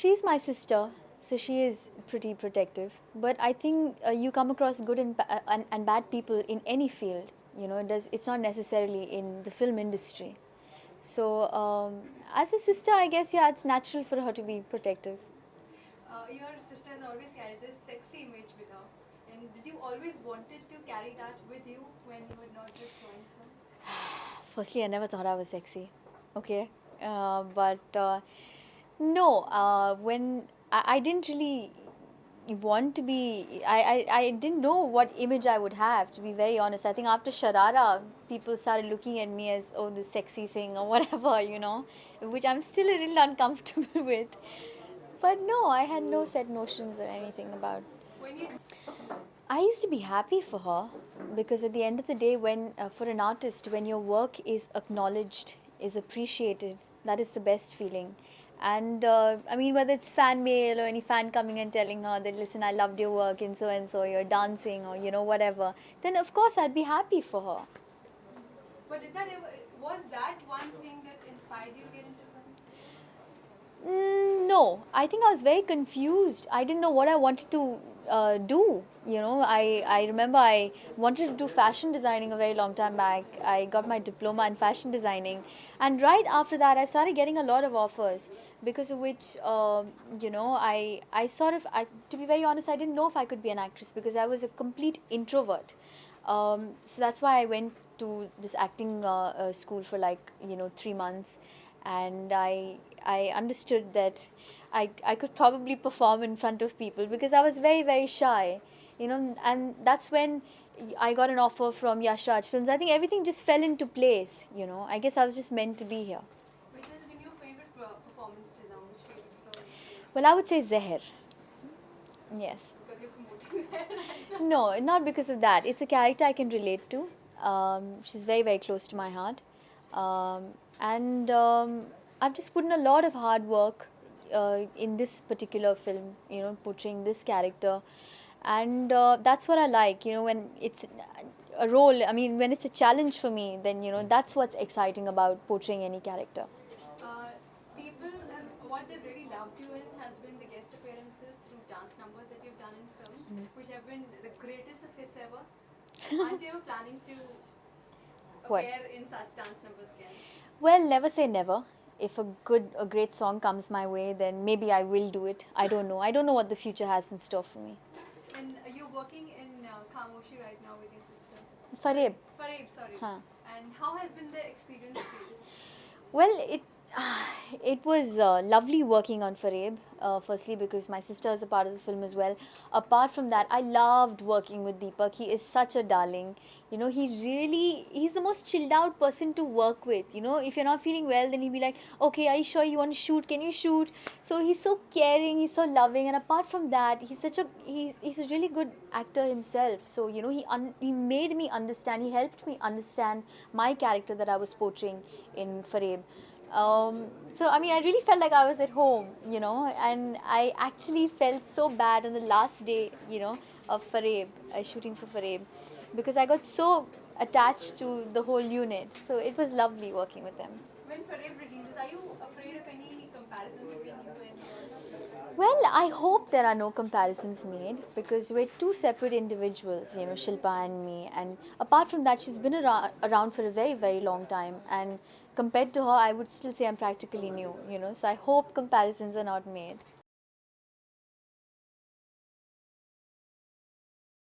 She's my sister, so she is pretty protective. But I think you come across good and bad people in any field. You know, it's not necessarily in the film industry. So as a sister, I guess, yeah, it's natural for her to be protective. Your sister has always carried this sexy image with her. And did you always wanted to carry that with you when you were not just joined film? Firstly, I never thought I was sexy. Okay, but no, when I didn't really want to be, I didn't know what image I would have, to be very honest. I think after Sharara, people started looking at me as, oh, this sexy thing or whatever, you know, which I'm still a little uncomfortable with. But no, I had no set notions or anything about. When you I used to be happy for her because at the end of the day, when for an artist, when your work is acknowledged, is appreciated, that is the best feeling. And I mean, whether it's fan mail or any fan coming and telling her that, listen, I loved your work in so and so, you're dancing or, you know, whatever, then of course I'd be happy for her. But did that ever, was that one thing that inspired you to get into films? No, I think I was very confused. I didn't know what I wanted to do. You know, I remember I wanted to do fashion designing a very long time back. I got my diploma in fashion designing, and right after that, I started getting a lot of offers. Because of which, you know, I sort of, to be very honest, I didn't know if I could be an actress because I was a complete introvert. So that's why I went to this acting school for like, you know, 3 months, and I understood that I could probably perform in front of people because I was very, very shy, you know, and that's when I got an offer from Yash Raj Films. I think everything just fell into place, you know. I guess I was just meant to be here. Which has been your favorite performance till now? Which favorite film? Well, I would say Zeher. Yes. Because you're promoting that right now. No, not because of that. It's a character I can relate to. She's very, very close to my heart. And I've just put in a lot of hard work in this particular film, you know, portraying this character. And that's what I like, you know, when it's a role, I mean, when it's a challenge for me, then, you know, that's what's exciting about portraying any character. People have, what they've really loved you in has been the guest appearances through dance numbers that you've done in films, which have been the greatest of hits ever. Aren't you ever planning to What? appear in such dance numbers again? Well, never say never. If a great song comes my way, then maybe I will do it. I don't know. I don't know what the future has in store for me. And you're working in Khamoshi right now with your sister. Fareeb. Fareeb, sorry. Huh. And how has been the experience for you? Well, it was lovely working on Fareeb. Firstly, because my sister is a part of the film as well. Apart from that, I loved working with Deepak. He is such a darling. You know, he's the most chilled out person to work with. You know, if you're not feeling well, then he'll be like, okay, are you sure you want to shoot? Can you shoot? So he's so caring, he's so loving, and apart from that, he's a really good actor himself. So, you know, he made me understand, he helped me understand my character that I was portraying in Fareeb. So I mean, I really felt like I was at home, you know, and I actually felt so bad on the last day, you know, of Fareeb, shooting for Fareeb, because I got so attached to the whole unit. So it was lovely working with them. When Fareeb releases, are you afraid of any comparison between you and yours? Well, I hope there are no comparisons made because we're two separate individuals, you know, Shilpa and me. And apart from that, she's been around for a very, very long time. And compared to her, I would still say I'm practically new, you know. So I hope comparisons are not made.